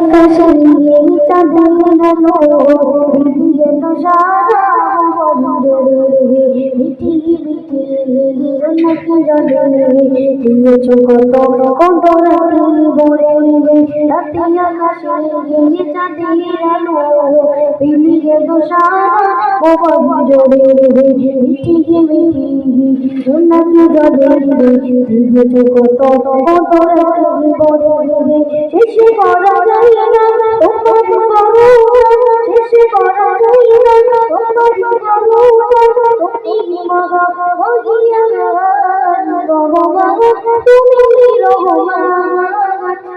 আকাশে চাঁদের আলো দিয়ে তো সারা বন্দরে মিটি মিটি নাকি জলে দিয়েছ কত কত রাতি ভরে রাতে আকাশে চাঁদের আলো দিয়ে তো সারা বন্দরে মিটি মিটি নাকি জলে দিয়েছ কত কত রাতি ভরে শেষে করা যায় না তোমার করুণা শেষে করা যায় না তোমার করুণা তুমি মহা মহিয়ান রহমান তুমি রহমান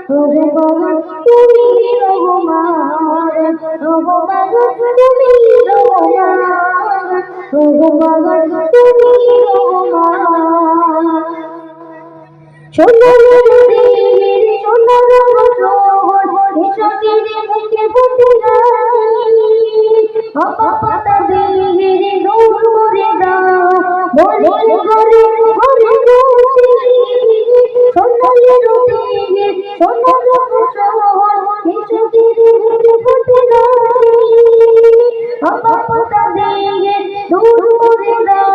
রহমান তুমি রহমান রহমান তুমি রহমান রহমান তুমি রহমান সোনার দেহের সোনার শহর এসকের মুখে ফুটে হাসি পাতা দেহের দৌড় করে দাও বলে করে ঘরে বসে সোনার দেহের সোনার শহর এসকের মুখে ফুটে হাসি পাতা দেহের দৌড় করে দাও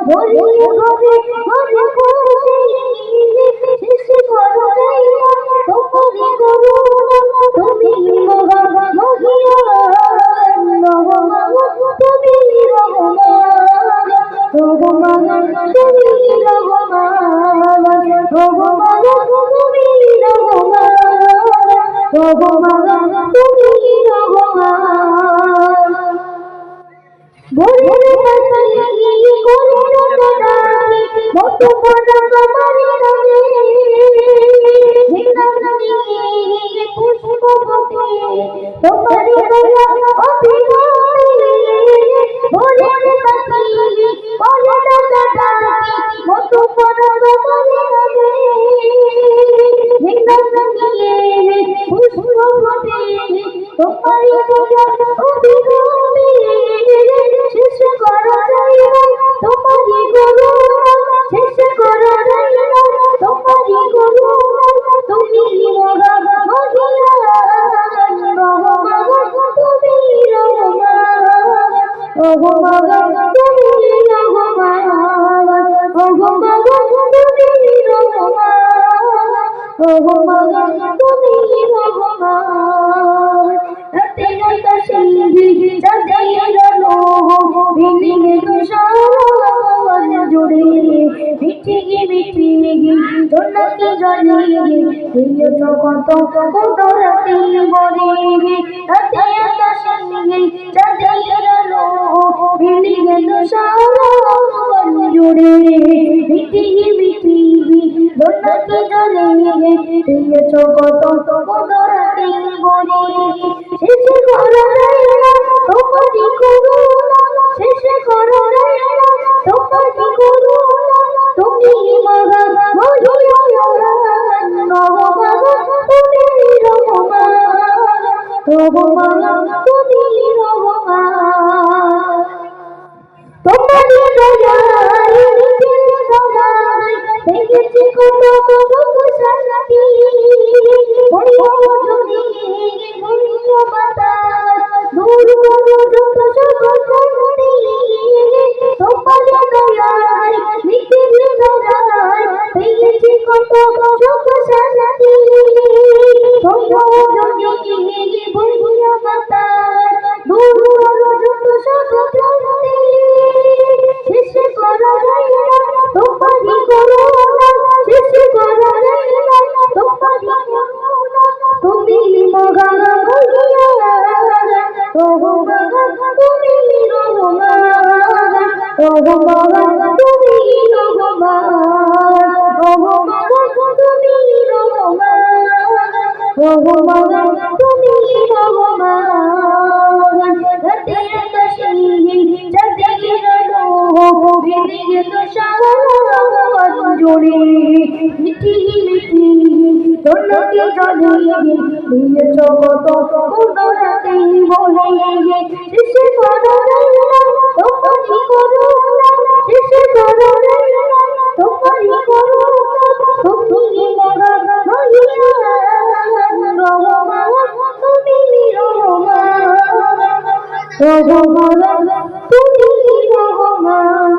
বলে করে ঘরে বসে শেষে করা যায় না তোমার করুণা তুমি মহা মহিয়ান রহমান তুমি রহমান রহমান তুমি রহমান রহমান তুমি রহমান রহমান তুমি রহমান বলে তাকিয়ে করুণা ডাকে মত পড়া তোমার নামে পুষ্প ফোটে তোমার দয়া অভিনয়ে বলে তাকিয়ে বলে ডাকে মত পড়া তোমার নামে পুষ্প ফোটে তোমার দয়া অভিনয়ে শেষ করা যায় না তোমারই করুণা শেষ করা যায় না তোমারই করুণা তুমি মহা মহিয়ান রহমান তুমি রহমান রহমান তুমি রহমান রহমান তুমি রহমান রহমান তুমি রহমান রাতে আকাশে চাঁদের আলো বিলিয়ে তো সারা জুড়ে মিটি মিটি জোনাকি জলে দিয়েছ কত কত রাতে ভরে রাতে আকাশে চাঁদের আলো বিলিয়ে তো সারা জুড়ে মিটি মিটি জোনাকি জলে দিয়েছ কত কত রাতে ভরে শেষে করা যায় না তোমারই করুণা শেষে করা যায় না তোমারই করুণা তুমি মহা মহিয়ান রহমান তুমি রহমান রহমান তুমি রহমান তোমারই দয়ায় নিজের দয়ায় দেখেছি কত সুখ শান্তি ওই অজনী মরিয়া বাতাস দূর করো যত সকল তোমারই দয়ায় নিজের দয়ায় দেখেছি কত সুখ শান্তি ওই অজনী মরিয়া বাতাস দূর করো যত সকল শেষে করা যায় না তোমারই করুণা শেষে করা যায় না তোমারই করুণা তুমি মহা মহিয়ান রহমান তুমি রহমান রহমান তুমি রহমান রহমান তুমি রহমান রহমান তুমি রহমান রাতে আকাশে চাঁদের আলো বিলিয়ে তো সারা জুড়ে মিটি মিটি জোনাকি জলে দিয়েছ কত কত রাতে ভরে শেষে করা যায় না তোমারই করুণা শেষে করা যায় না তোমারই করুণা তুমি মহা মহিয়ান রহমান রহমান তুমি রহমান